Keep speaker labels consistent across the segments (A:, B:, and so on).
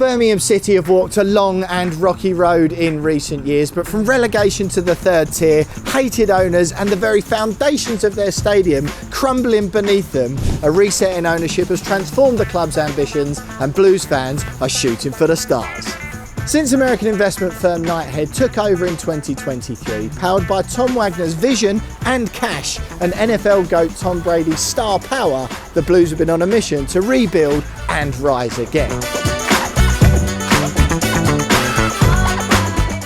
A: Birmingham City have walked a long and rocky road in recent years, but from relegation to the third tier, hated owners and the very foundations of their stadium crumbling beneath them, a reset in ownership has transformed the club's ambitions and Blues fans are shooting for the stars. Since American investment firm Knighthead took over in 2023, powered by Tom Wagner's vision and cash and NFL GOAT Tom Brady's star power, the Blues have been on a mission to rebuild and rise again.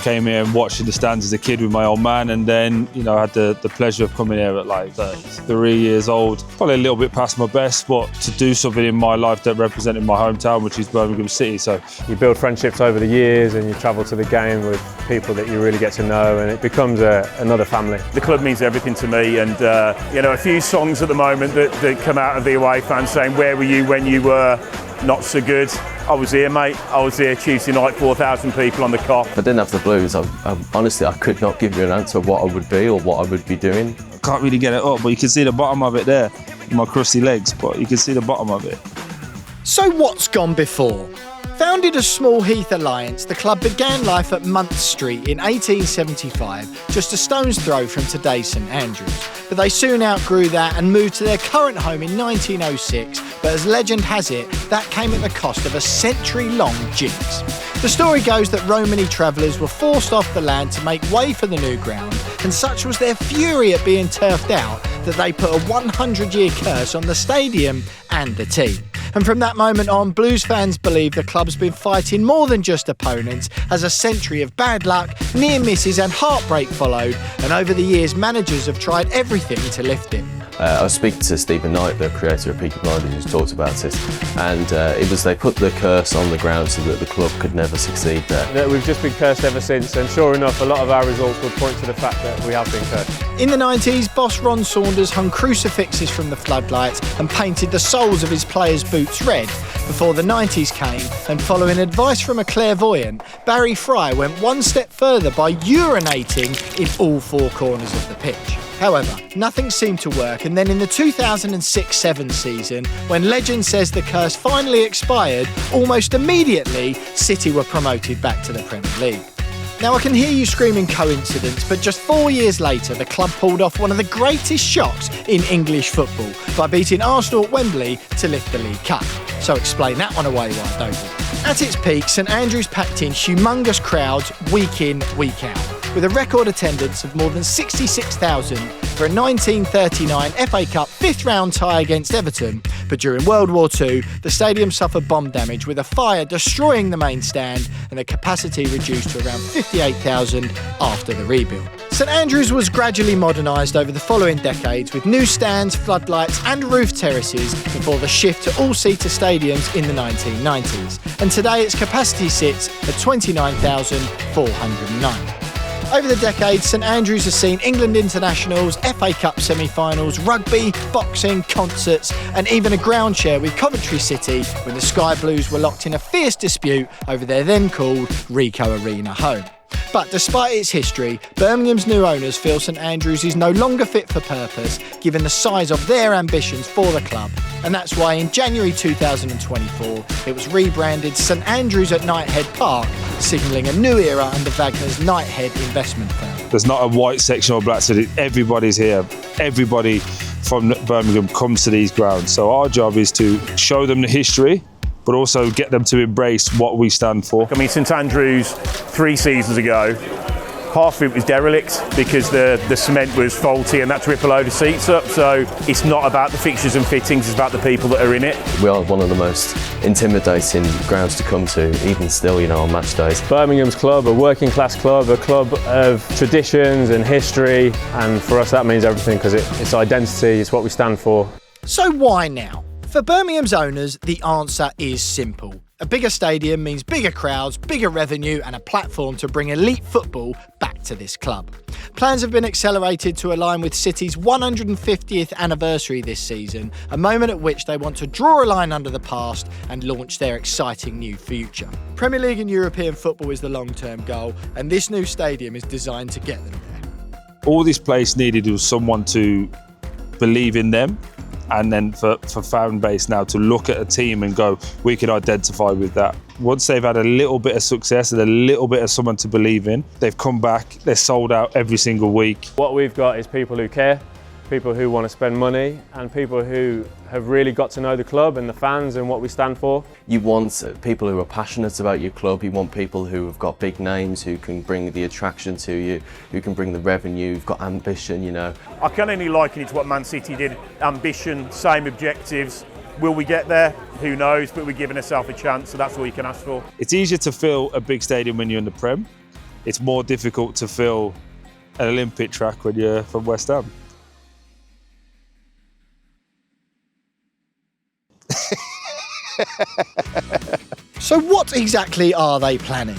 B: Came here and watched in the stands as a kid with my old man, and then I had the pleasure of coming here at like 3 years old, probably a little bit past my best, but to do something in my life that represented my hometown, which is Birmingham City. So
C: you build friendships over the years and you travel to the game with people that you really get to know, and it becomes another family.
D: The club means everything to me, and a few songs at the moment that come out of the away fans saying, "Where were you when you were not so good?" I was here, mate. I was here Tuesday night, 4,000 people on the Kop.
E: If I didn't have the Blues, honestly, I could not give you an answer of what I would be or what I would be doing.
B: I can't really get it up, but you can see the bottom of it there, my crusty legs, but you can see the bottom of it.
A: So what's gone before? Founded as Small Heath Alliance, the club began life at Month Street in 1875, just a stone's throw from today's St Andrews. But they soon outgrew that and moved to their current home in 1906, but as legend has it, that came at the cost of a century-long jinx. The story goes that Romany travellers were forced off the land to make way for the new ground, and such was their fury at being turfed out that they put a 100-year curse on the stadium and the team. And from that moment on, Blues fans believe the club's been fighting more than just opponents, as a century of bad luck, near misses and heartbreak followed, and over the years managers have tried everything to lift it.
E: I was speaking to Stephen Knight, the creator of Peaky Blinders, who talked about it, and it was they put the curse on the ground so that the club could never succeed there.
C: We've just been cursed ever since, and sure enough, a lot of our results would point to the fact that we have been cursed.
A: In the 90s, boss Ron Saunders hung crucifixes from the floodlights and painted the soles of his players' boots red. Before the 90s came, and following advice from a clairvoyant, Barry Fry went one step further by urinating in all four corners of the pitch. However, nothing seemed to work, and then in the 2006-07 season, when legend says the curse finally expired, almost immediately, City were promoted back to the Premier League. Now, I can hear you screaming coincidence, but just 4 years later, the club pulled off one of the greatest shocks in English football by beating Arsenal at Wembley to lift the League Cup. So explain that one away, why don't you? At its peak, St Andrews packed in humongous crowds week in, week out, with a record attendance of more than 66,000 for a 1939 FA Cup fifth-round tie against Everton. But during World War II, the stadium suffered bomb damage, with a fire destroying the main stand and the capacity reduced to around 58,000 after the rebuild. St Andrews was gradually modernised over the following decades, with new stands, floodlights and roof terraces before the shift to all-seater stadiums in the 1990s. And today its capacity sits at 29,409. Over the decades, St Andrews has seen England internationals, FA Cup semi-finals, rugby, boxing, concerts and even a ground share with Coventry City when the Sky Blues were locked in a fierce dispute over their then called Ricoh Arena home. But despite its history, Birmingham's new owners feel St Andrews is no longer fit for purpose given the size of their ambitions for the club. And that's why in January 2024, it was rebranded St Andrews at Knighthead Park, signalling a new era under Wagner's Knighthead investment firm.
B: There's not a white section or black section, everybody's here. Everybody from Birmingham comes to these grounds. So our job is to show them the history, but also get them to embrace what we stand for.
D: I mean, St Andrews 3 seasons ago, half of it was derelict because the cement was faulty and that to rip a load of seats up. So it's not about the fixtures and fittings, it's about the people that are in it.
E: We are one of the most intimidating grounds to come to, even still, on match days.
C: Birmingham's club, a working class club, a club of traditions and history, and for us that means everything because it's identity, it's what we stand for.
A: So why now? For Birmingham's owners, the answer is simple. A bigger stadium means bigger crowds, bigger revenue and a platform to bring elite football back to this club. Plans have been accelerated to align with City's 150th anniversary this season, a moment at which they want to draw a line under the past and launch their exciting new future. Premier League and European football is the long-term goal, and this new stadium is designed to get them there.
B: All this place needed was someone to believe in them And then for fan base now to look at a team and go, we can identify with that. Once they've had a little bit of success and a little bit of someone to believe in, they've come back, they're sold out every single week.
C: What we've got is people who care, people who want to spend money, and people who have really got to know the club and the fans and what we stand for.
E: You want people who are passionate about your club, you want people who have got big names, who can bring the attraction to you, who can bring the revenue, who've got ambition, you know.
D: I can only liken it to what Man City did. Ambition, same objectives. Will we get there? Who knows, but we're giving ourselves a chance, so that's all you can ask for.
B: It's easier to fill a big stadium when you're in the Prem. It's more difficult to fill an Olympic track when you're from West Ham.
A: So what exactly are they planning?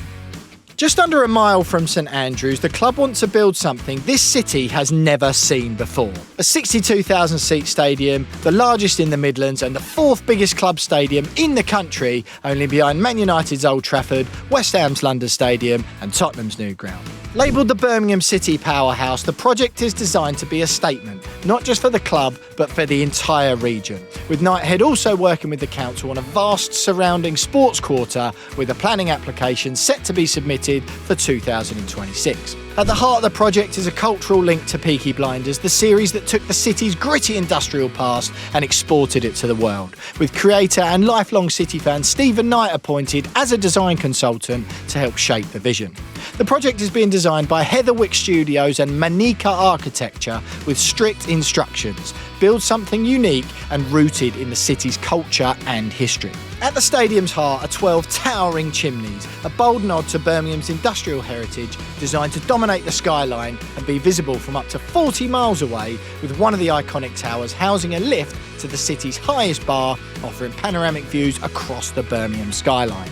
A: Just under a mile from St Andrews, the club wants to build something this city has never seen before. A 62,000 seat stadium, the largest in the Midlands and the fourth biggest club stadium in the country, only behind Man United's Old Trafford, West Ham's London Stadium and Tottenham's new ground. Labelled the Birmingham City Powerhouse, the project is designed to be a statement, not just for the club, but for the entire region, with Knighthead also working with the council on a vast surrounding sports quarter with a planning application set to be submitted for 2026. At the heart of the project is a cultural link to Peaky Blinders, the series that took the city's gritty industrial past and exported it to the world, with creator and lifelong City fan Stephen Knight appointed as a design consultant to help shape the vision. The project is being designed by Heatherwick Studios and Manika Architecture with strict instructions. Build something unique and rooted in the city's culture and history. At the stadium's heart are 12 towering chimneys, a bold nod to Birmingham's industrial heritage, designed to dominate the skyline and be visible from up to 40 miles away, with one of the iconic towers housing a lift to the city's highest bar, offering panoramic views across the Birmingham skyline.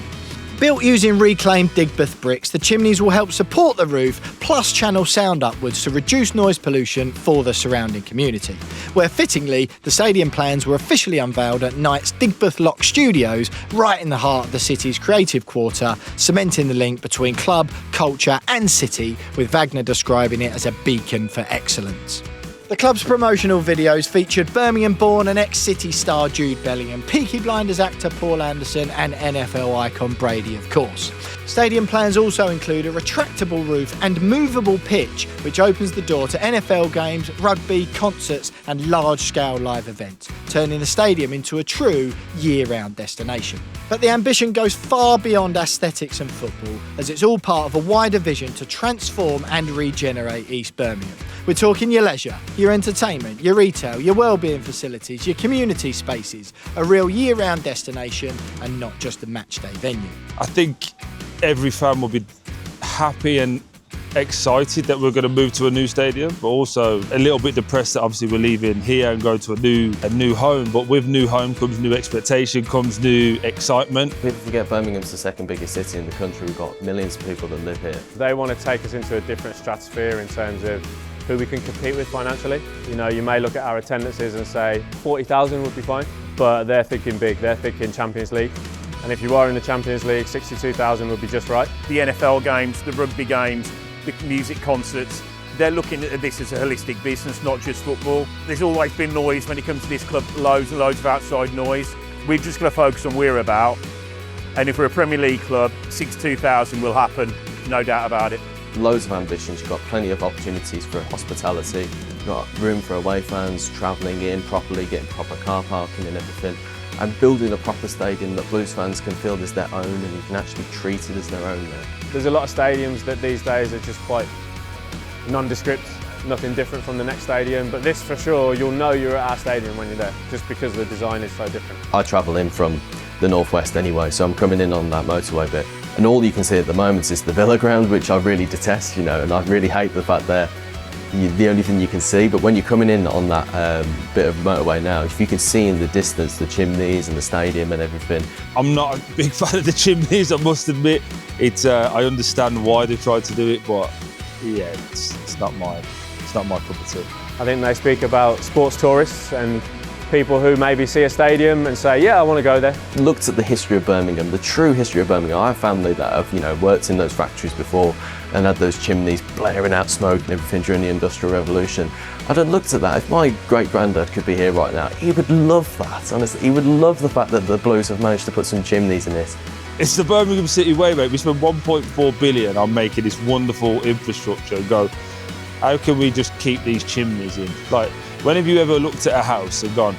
A: Built using reclaimed Digbeth bricks, the chimneys will help support the roof, plus channel sound upwards to reduce noise pollution for the surrounding community. Where fittingly, the stadium plans were officially unveiled at Knight's Digbeth Lock Studios, right in the heart of the city's creative quarter, cementing the link between club, culture and city, with Wagner describing it as a beacon for excellence. The club's promotional videos featured Birmingham-born and ex-City star Jude Bellingham, Peaky Blinders actor Paul Anderson and NFL icon Brady, of course. Stadium plans also include a retractable roof and movable pitch, which opens the door to NFL games, rugby, concerts and large-scale live events, turning the stadium into a true year-round destination. But the ambition goes far beyond aesthetics and football, as it's all part of a wider vision to transform and regenerate East Birmingham. We're talking your leisure, your entertainment, your retail, your wellbeing facilities, your community spaces, a real year-round destination and not just a matchday venue.
B: I think every fan will be happy and excited that we're going to move to a new stadium, but also a little bit depressed that obviously we're leaving here and going to a new home. But with new home comes new expectation, comes new excitement.
E: People forget Birmingham's the second biggest city in the country. We've got millions of people that live here.
C: They want to take us into a different stratosphere in terms of who we can compete with financially. You know, you may look at our attendances and say 40,000 would be fine, but they're thinking big, they're thinking Champions League. And if you are in the Champions League, 62,000 would be just right.
D: The NFL games, the rugby games, the music concerts, they're looking at this as a holistic business, not just football. There's always been noise when it comes to this club, loads and loads of outside noise. We're just going to focus on what we're about. And if we're a Premier League club, 62,000 will happen, no doubt about it.
E: Loads of ambitions, you've got plenty of opportunities for hospitality, you've got room for away fans, travelling in properly, getting proper car parking and everything, and building a proper stadium that Blues fans can feel as their own and you can actually treat it as their own there.
C: There's a lot of stadiums that these days are just quite nondescript, nothing different from the next stadium, but this for sure, you'll know you're at our stadium when you're there, just because the design is so different.
E: I travel in from the northwest anyway, so I'm coming in on that motorway bit. And all you can see at the moment is the Villa ground, which I really detest, you know, and I really hate the fact that the only thing you can see. But when you're coming in on that bit of motorway now, if you can see in the distance the chimneys and the stadium and everything.
B: I'm not a big fan of the chimneys, I must admit. I understand why they tried to do it, but yeah, it's not my cup of tea.
C: I think they speak about sports tourists and people who maybe see a stadium and say, yeah, I want to go there.
E: Looked at the history of Birmingham, the true history of Birmingham. I have family that have, worked in those factories before and had those chimneys blaring out smoke and everything during the Industrial Revolution. I'd have looked at that. If my great-granddad could be here right now, he would love that, honestly. He would love the fact that the Blues have managed to put some chimneys in this.
B: It's the Birmingham City way, mate. We spend 1.4 billion on making this wonderful infrastructure and go, how can we just keep these chimneys in? Like, when have you ever looked at a house and gone,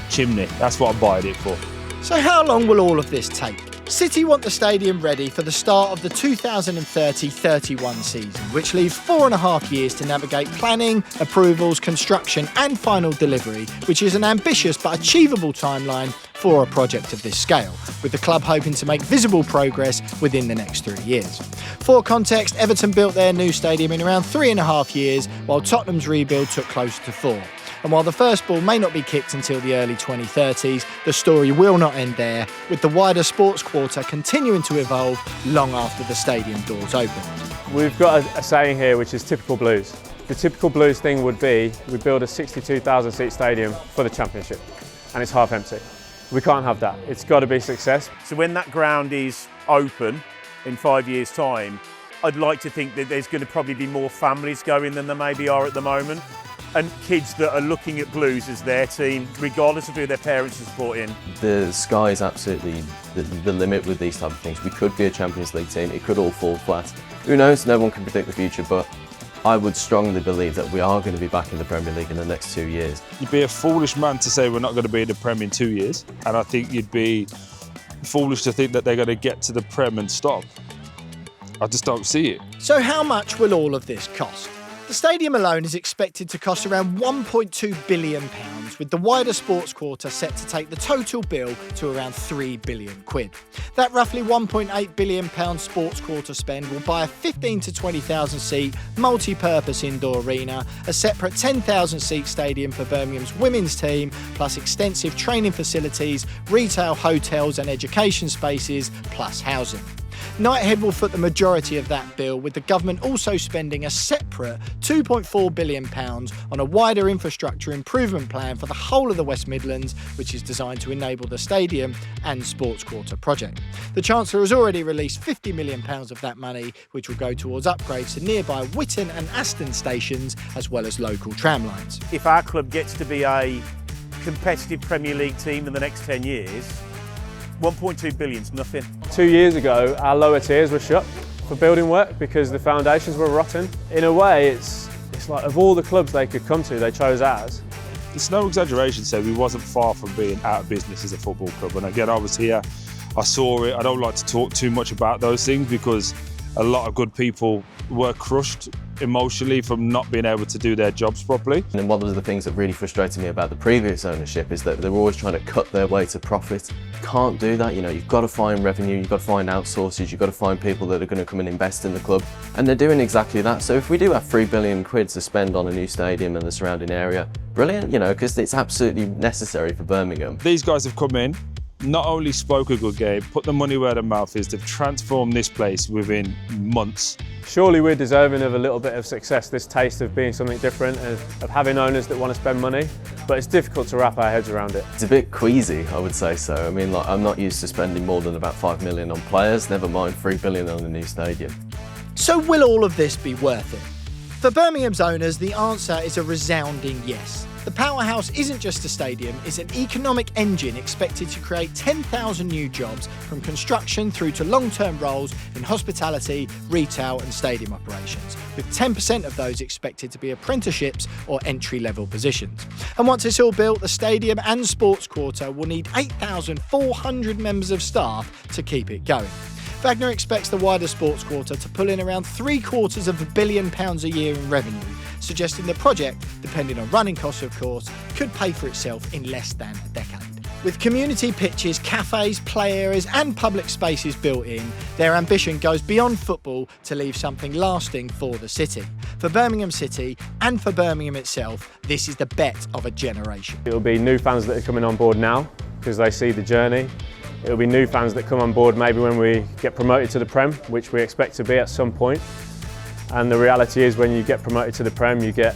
B: chimney, that's what I'm buying it for?
A: So how long will all of this take? City want the stadium ready for the start of the 2030-31 season, which leaves 4.5 years to navigate planning, approvals, construction and final delivery, which is an ambitious but achievable timeline for a project of this scale, with the club hoping to make visible progress within the next 3 years. For context, Everton built their new stadium in around 3.5 years, while Tottenham's rebuild took closer to 4. And while the first ball may not be kicked until the early 2030s, the story will not end there, with the wider sports quarter continuing to evolve long after the stadium doors open.
C: We've got a saying here which is typical Blues. The typical Blues thing would be we build a 62,000 seat stadium for the Championship and it's half empty. We can't have that. It's got to be success.
D: So when that ground is open in 5 years' time, I'd like to think that there's going to probably be more families going than there maybe are at the moment. And kids that are looking at Blues as their team, regardless of who their parents are supporting.
E: The sky is absolutely the limit with these type of things. We could be a Champions League team, it could all fall flat. Who knows, no one can predict the future, but I would strongly believe that we are going to be back in the Premier League in the next 2 years.
B: You'd be a foolish man to say we're not going to be in the Prem in 2 years, and I think you'd be foolish to think that they're going to get to the Prem and stop. I just don't see it.
A: So how much will all of this cost? The stadium alone is expected to cost around £1.2 billion, with the wider sports quarter set to take the total bill to around £3 billion. That roughly £1.8 billion sports quarter spend will buy a 15 to 20,000 seat multi-purpose indoor arena, a separate 10,000 seat stadium for Birmingham's women's team, plus extensive training facilities, retail, hotels and education spaces, plus housing. Knighthead will foot the majority of that bill, with the government also spending a separate £2.4 billion on a wider infrastructure improvement plan for the whole of the West Midlands, which is designed to enable the stadium and sports quarter project. The Chancellor has already released £50 million of that money, which will go towards upgrades to nearby Witton and Aston stations, as well as local tram lines.
D: If our club gets to be a competitive Premier League team in the next 10 years, 1.2 billion is nothing.
C: 2 years ago, our lower tiers were shut for building work because the foundations were rotten. In a way, it's like of all the clubs they could come to, they chose ours.
B: It's no exaggeration to say we wasn't far from being out of business as a football club. And again, I was here, I saw it. I don't like to talk too much about those things because a lot of good people were crushed emotionally from not being able to do their jobs properly.
E: And one of the things that really frustrated me about the previous ownership is that they were always trying to cut their way to profit. Can't do that, you've got to find revenue, you've got to find outsources, you've got to find people that are going to come and invest in the club. And they're doing exactly that. So if we do have £3 billion to spend on a new stadium and the surrounding area, brilliant, because it's absolutely necessary for Birmingham.
B: These guys have come in, not only spoke a good game, put the money where their mouth is. They've transformed this place within months.
C: Surely we're deserving of a little bit of success, this taste of being something different, of having owners that want to spend money, but it's difficult to wrap our heads around it.
E: It's a bit queasy, I would say so. I mean, I'm not used to spending more than about £5 million on players, never mind £3 billion on a new stadium.
A: So will all of this be worth it? For Birmingham's owners, the answer is a resounding yes. The Powerhouse isn't just a stadium, it's an economic engine expected to create 10,000 new jobs, from construction through to long-term roles in hospitality, retail and stadium operations, with 10% of those expected to be apprenticeships or entry-level positions. And once it's all built, the stadium and sports quarter will need 8,400 members of staff to keep it going. Wagner expects the wider sports quarter to pull in around £750 million a year in revenue, suggesting the project, depending on running costs of course, could pay for itself in less than a decade. With community pitches, cafes, play areas and public spaces built in, their ambition goes beyond football to leave something lasting for the city. For Birmingham City and for Birmingham itself, this is the bet of a generation.
C: It'll be new fans that are coming on board now because they see the journey. It'll be new fans that come on board maybe when we get promoted to the Prem, which we expect to be at some point. And the reality is when you get promoted to the Prem, you get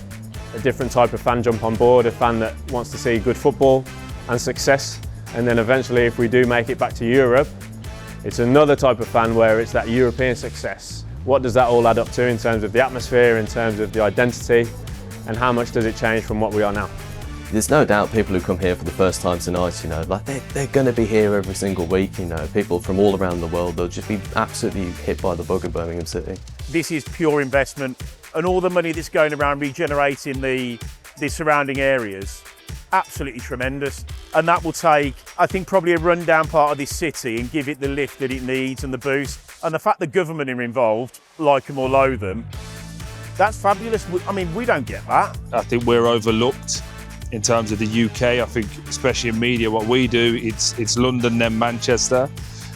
C: a different type of fan jump on board, a fan that wants to see good football and success. And then eventually, if we do make it back to Europe, it's another type of fan where it's that European success. What does that all add up to in terms of the atmosphere, in terms of the identity, and how much does it change from what we are now?
E: There's no doubt people who come here for the first time tonight, you know, like they're going to be here every single week, you know, people from all around the world, they'll just be absolutely hit by the bug of Birmingham City.
D: This is pure investment, and all the money that's going around regenerating the surrounding areas, absolutely tremendous. And that will take, I think, probably a rundown part of this city and give it the lift that it needs and the boost. And the fact the government are involved, like them or loathe them, that's fabulous. I mean, we don't get that.
B: I think we're overlooked in terms of the UK. I think, especially in media, what we do, it's London, then Manchester.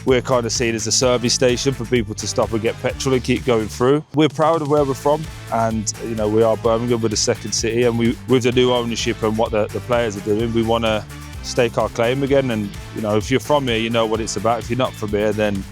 B: We're kind of seen as a service station for people to stop and get petrol and keep going through. We're proud of where we're from, and you know, we are Birmingham, we're the second city, and with the new ownership and what the players are doing, we want to stake our claim again. And you know, if you're from here, you know what it's about. If you're not from here, then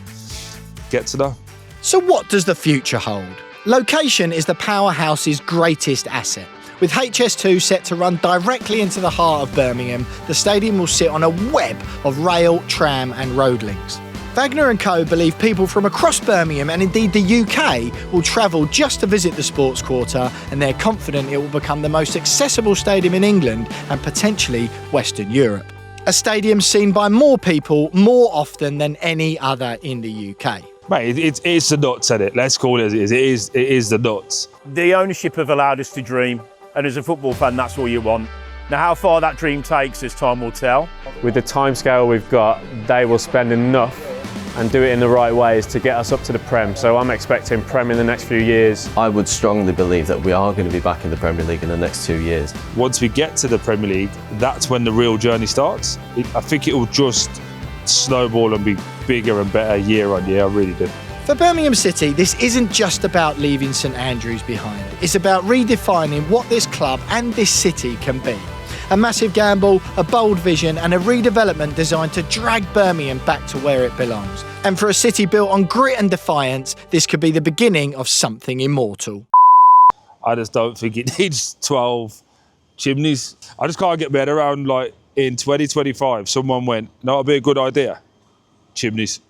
B: get to know.
A: So what does the future hold? Location is the Powerhouse's greatest asset. With HS2 set to run directly into the heart of Birmingham, the stadium will sit on a web of rail, tram and road links. Wagner & Co believe people from across Birmingham and indeed the UK will travel just to visit the Sports Quarter, and they're confident it will become the most accessible stadium in England and potentially Western Europe. A stadium seen by more people more often than any other in the UK.
B: Mate, it's the nuts, isn't it? Let's call it as it is. It is the nuts.
D: The ownership have allowed us to dream, and as a football fan, that's all you want. Now, how far that dream takes us, time will tell.
C: With the timescale we've got, they will spend enough and do it in the right ways to get us up to the Prem. So I'm expecting Prem in the next few years.
E: I would strongly believe that we are going to be back in the Premier League in the next 2 years.
B: Once we get to the Premier League, that's when the real journey starts. I think it will just snowball and be bigger and better year on year. I really do.
A: For Birmingham City, this isn't just about leaving St Andrews behind. It's about redefining what this club and this city can be. A massive gamble, a bold vision and a redevelopment designed to drag Birmingham back to where it belongs. And for a city built on grit and defiance, this could be the beginning of something immortal.
B: I just don't think it needs 12 chimneys. I just can't get my head around, like, in 2025, someone went, no, it'd be a good idea. Chimneys.